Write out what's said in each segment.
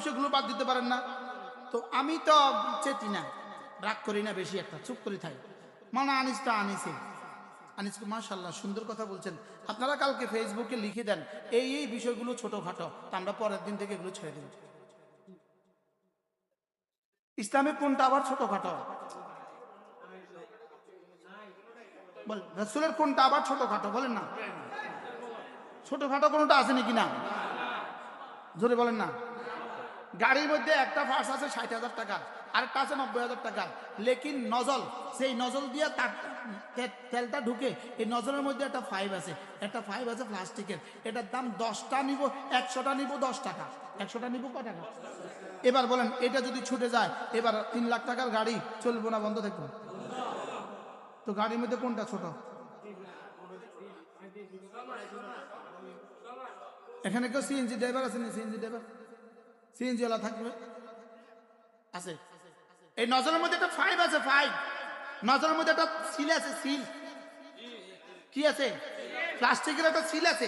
বিষয়গুলো বাদ দিতে পারেন না? তো আমি তো চেতি না, রাগ করি না বেশি, একটা চুপ করে থাকি। মানে আনিসটা আনিসে, আনিসকে মাশাআল্লাহ সুন্দর কথা বলছেন, আপনারা কালকে ফেসবুকে লিখে দেন এই বিষয়গুলো ছোটখাটো, তা আমরা পরের দিন থেকে এগুলো ছেড়ে দেব। ইসলামে কোনটা আবার ছোটখাটো? বল, রাসূলের কোনটা আবার ছোটখাটো বলেন না? ছোটখাটো কোনটা আছে নাকি? না, জোরে বলেন না। গাড়ির মধ্যে একটা ফার্স আছে 60,000 টাকা, আরেকটা আছে 90,000 টাকা, লেকিন নজল, সেই নজল দিয়ে তার তেলটা ঢুকে, এই নজলের মধ্যে একটা পাইপ আছে, একটা পাইপ আছে প্লাস্টিকের, এটার দাম 10টা নিব, 100টা নিব 10 টাকা, 100টা নিব কয় টাকা? এবার বলেন, এটা যদি ছুটে যায়, এবার 3 লাখ টাকার গাড়ি চলবো না বন্ধ থাকবো? তো গাড়ির মধ্যে কোনটা ছোট? এখানে কেউ সিএনজি ড্রাইভার আছে না? সিএনজি ড্রাইভার, সিএনজি ওয়ালা থাকবে আছে। এই নজরের মধ্যে একটা ফাইভ আছে, ফাইভ, নজরের মধ্যে একটা সিল আছে, সিল কি আছে? প্লাস্টিকের একটা সিল আছে।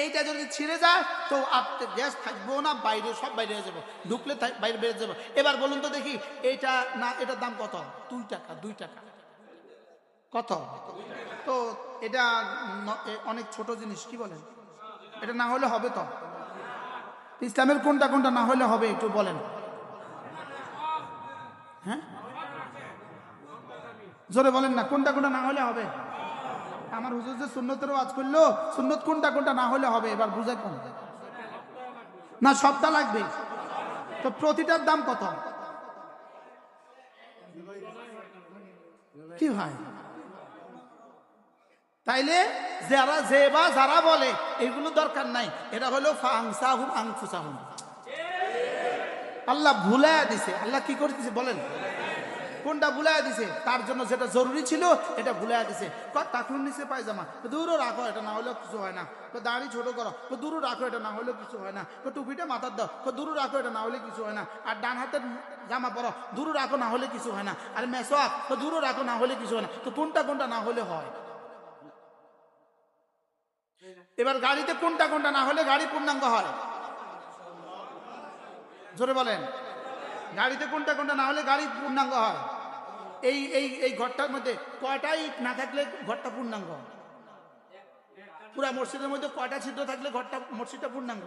এইটা যদি ছিঁড়ে যায় তো আপনি গ্যাস থাকবো না, বাইরে সব বাইরে হয়ে যাবে, ঢুকলে বাইরে বেরিয়ে যাবে। এবার বলুন তো দেখি, এইটা না, এটার দাম কত? 2 টাকা, 2 টাকা। কত? তো এটা অনেক ছোট জিনিস, কি বলেন? এটা না হলে হবে তো? ইসলামের কোনটা কোনটা না হলে হবে একটু বলেন? হ্যাঁ, জোরে বলেন না, কোনটা কোনটা না হলে হবে? আমার হুজুর যে সুন্নতের ওয়াজ করলো, সুন্নত কোনটা কোনটা না হলে হবে এবার বুঝাই কোন? না, সবটা লাগবে। তো প্রতিটার দাম কত? কি ভাই, তাইলে যারা বলে এগুলো দরকার নাই, এটা হলো ফাংসাহুম আনফুসাহুম, আল্লাহ ভুলাইয়া দিছে। আল্লাহ কি করতেছে বলেন? কোনটা ভুলাইয়া দিছে? তার জন্য যেটা জরুরি ছিল এটা ভুলাইয়া দিছে। টাকুর নিচে পায়জামা দূরও রাখো, এটা না হলেও কিছু হয় না। দাড়ি ছোট করো, দূরও রাখো, এটা না হলেও কিছু হয় না। টুপিটা মাথার দাও, দূরও রাখো, এটা না হলে কিছু হয় না। আর ডান হাতের জামা পরো, দূরও রাখো, না হলে কিছু হয় না। আর মেসওয়াক দূরও রাখো, না হলে কিছু হয় না। তো কোনটা কোনটা না হলে হয়? এবার গাড়িতে কোনটা কোনটা না হলে গাড়ি পূর্ণাঙ্গ হয়? জোরে বলেন, গাড়িতে কোনটা কোনটা না হলে গাড়ি পূর্ণাঙ্গ হয়? এই ঘরটার মধ্যে কয়টা ইট না থাকলে ঘরটা পূর্ণাঙ্গ? পুরা মসজিদের মধ্যে কয়টা ছিদ্র থাকলে ঘরটা, মসজিদটা পূর্ণাঙ্গ?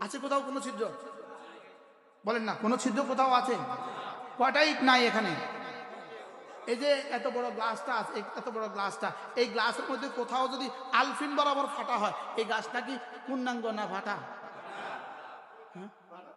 আছে কোথাও কোনো ছিদ্র? বলেন না, কোনো ছিদ্র কোথাও আছে? কয়টা ইট নাই এখানে? এই যে এত বড় গ্লাসটা আছে, এত বড় গ্লাসটা, এই গ্লাসের মধ্যে কোথাও যদি আলফিন বরাবর ফাটা হয়, এই গাছটা কি পূর্ণাঙ্গ না ফাটা?